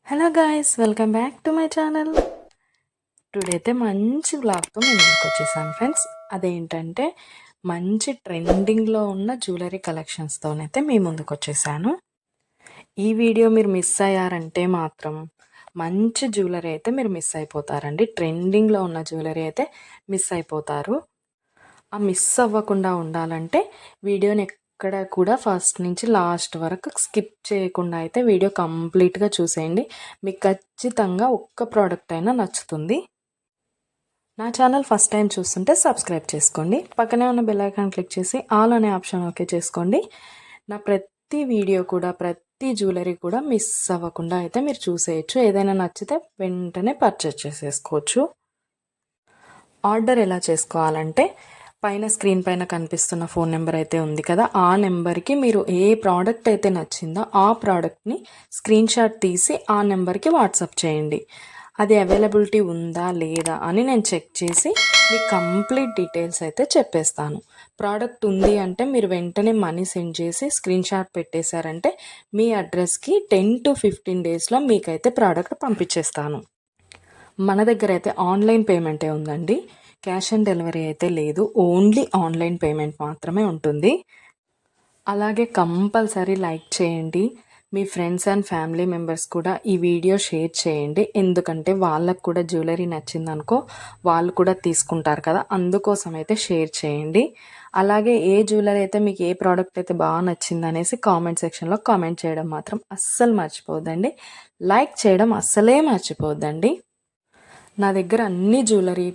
Hello guys, welcome back to my channel. Today అయితే మంచి వ్లాగ్తో మేము ముందుకు వచ్చేసాను ఫ్రెండ్స్. అదేంటంటే మంచి ట్రెండింగ్లో ఉన్న జ్యువెలరీ కలెక్షన్స్తోనైతే మీ ముందుకు వచ్చేసాను. ఈ వీడియో మీరు మిస్ అయ్యారంటే మాత్రం మంచి జ్యువెలరీ అయితే మీరు మిస్ అయిపోతారండి. ట్రెండింగ్లో ఉన్న జ్యువెలరీ అయితే మిస్ అయిపోతారు. ఆ మిస్ అవ్వకుండా ఉండాలంటే వీడియోని ఎక్కడ కూడా ఫస్ట్ నుంచి లాస్ట్ వరకు స్కిప్ చేయకుండా అయితే వీడియో కంప్లీట్గా చూసేయండి. మీకు ఖచ్చితంగా ఒక్క ప్రోడక్ట్ అయినా నచ్చుతుంది. నా ఛానల్ ఫస్ట్ టైం చూస్తుంటే సబ్స్క్రైబ్ చేసుకోండి. పక్కనే ఉన్న బెల్ ఐకాన్ క్లిక్ చేసి ఆల్ అనే ఆప్షన్ ఓకే చేసుకోండి. నా ప్రతి వీడియో కూడా ప్రతి జ్యువెలరీ కూడా మిస్ అవ్వకుండా అయితే మీరు చూసేయచ్చు. ఏదైనా నచ్చితే వెంటనే పర్చేస్ చేసేసుకోవచ్చు. ఆర్డర్ ఎలా చేసుకోవాలంటే పైన స్క్రీన్ పైన కనిపిస్తున్న ఫోన్ నెంబర్ అయితే ఉంది కదా, ఆ నెంబర్కి మీరు ఏ ప్రోడక్ట్ అయితే నచ్చిందో ఆ ప్రోడక్ట్ని స్క్రీన్ షాట్ తీసి ఆ నెంబర్కి వాట్సాప్ చేయండి. అది అవైలబిలిటీ ఉందా లేదా అని నేను చెక్ చేసి మీకు కంప్లీట్ డీటెయిల్స్ అయితే చెప్పేస్తాను. ప్రోడక్ట్ ఉంది అంటే మీరు వెంటనే మనీ సెండ్ చేసి స్క్రీన్ షాట్ పెట్టేశారంటే మీ అడ్రస్కి 10 to 15 డేస్లో మీకైతే ప్రోడక్ట్ పంపించేస్తాను. మన దగ్గర అయితే ఆన్లైన్ పేమెంటే ఉందండి. క్యాష్ ఆన్ డెలివరీ అయితే లేదు. ఓన్లీ ఆన్లైన్ పేమెంట్ మాత్రమే ఉంటుంది. అలాగే కంపల్సరీ లైక్ చేయండి. మీ ఫ్రెండ్స్ అండ్ ఫ్యామిలీ మెంబర్స్ కూడా ఈ వీడియో షేర్ చేయండి. ఎందుకంటే వాళ్ళకు కూడా జ్యువెలరీ నచ్చిందనుకో వాళ్ళు కూడా తీసుకుంటారు కదా, అందుకోసం అయితే షేర్ చేయండి. అలాగే ఏ జ్యువెలరీ అయితే మీకు ఏ ప్రోడక్ట్ అయితే బాగా నచ్చింది అనేసి కామెంట్ సెక్షన్లో కామెంట్ చేయడం మాత్రం అస్సలు మర్చిపోద్దండి. లైక్ చేయడం అస్సలే మర్చిపోద్దండి. నా దగ్గర అన్ని జ్యువెలరీ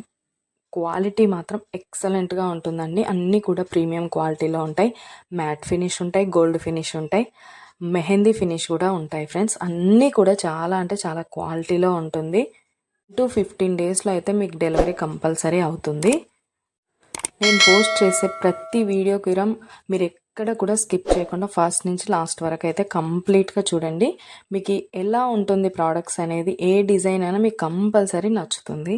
క్వాలిటీ మాత్రం ఎక్సలెంట్గా ఉంటుందండి. అన్నీ కూడా ప్రీమియం క్వాలిటీలో ఉంటాయి. మ్యాట్ ఫినిష్ ఉంటాయి, గోల్డ్ ఫినిష్ ఉంటాయి, మెహందీ ఫినిష్ కూడా ఉంటాయి ఫ్రెండ్స్. అన్నీ కూడా చాలా అంటే చాలా క్వాలిటీలో ఉంటుంది. 15 డేస్లో అయితే మీకు డెలివరీ కంపల్సరీ అవుతుంది. నేను పోస్ట్ చేసే ప్రతి వీడియోకి మీరు ఎక్కడ కూడా స్కిప్ చేయకుండా ఫస్ట్ నుంచి లాస్ట్ వరకు అయితే కంప్లీట్గా చూడండి. మీకు ఎలా ఉంటుంది ప్రోడక్ట్స్ అనేది, ఏ డిజైన్ అయినా మీకు కంపల్సరీ నచ్చుతుంది.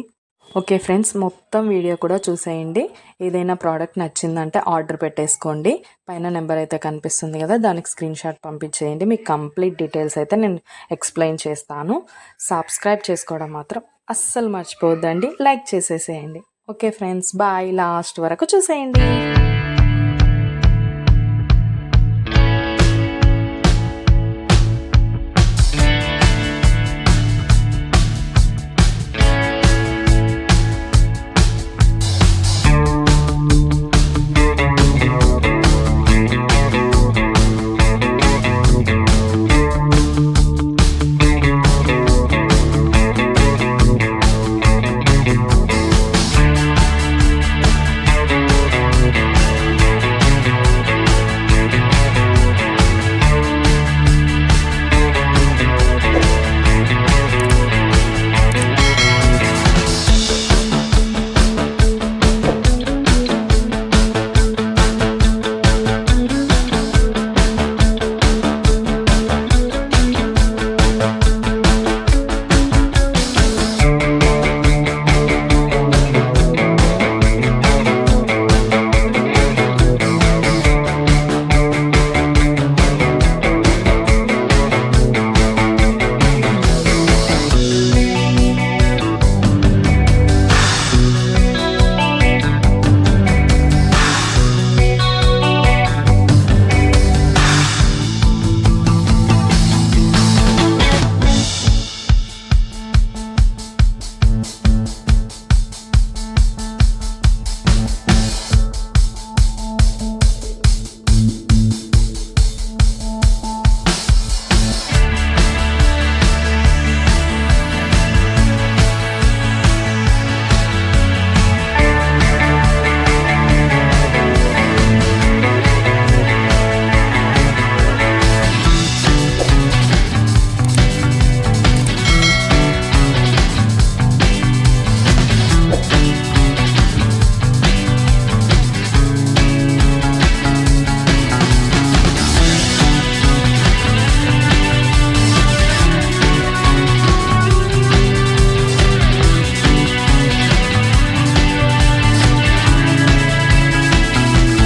ఓకే ఫ్రెండ్స్, మొత్తం వీడియో కూడా చూసేయండి. ఏదైనా ప్రోడక్ట్ నచ్చిందంటే ఆర్డర్ పెట్టేసుకోండి. పైన నెంబర్ అయితే కనిపిస్తుంది కదా, దానికి స్క్రీన్ షాట్ పంపించేయండి. మీకు కంప్లీట్ డీటెయిల్స్ అయితే నేను ఎక్స్ప్లెయిన్ చేస్తాను. సబ్స్క్రైబ్ చేసుకోవడం మాత్రం అస్సలు మర్చిపోవద్దండి. లైక్ చేసేసేయండి. Okay friends, bye. లాస్ట్ వరకు చూసేయండి.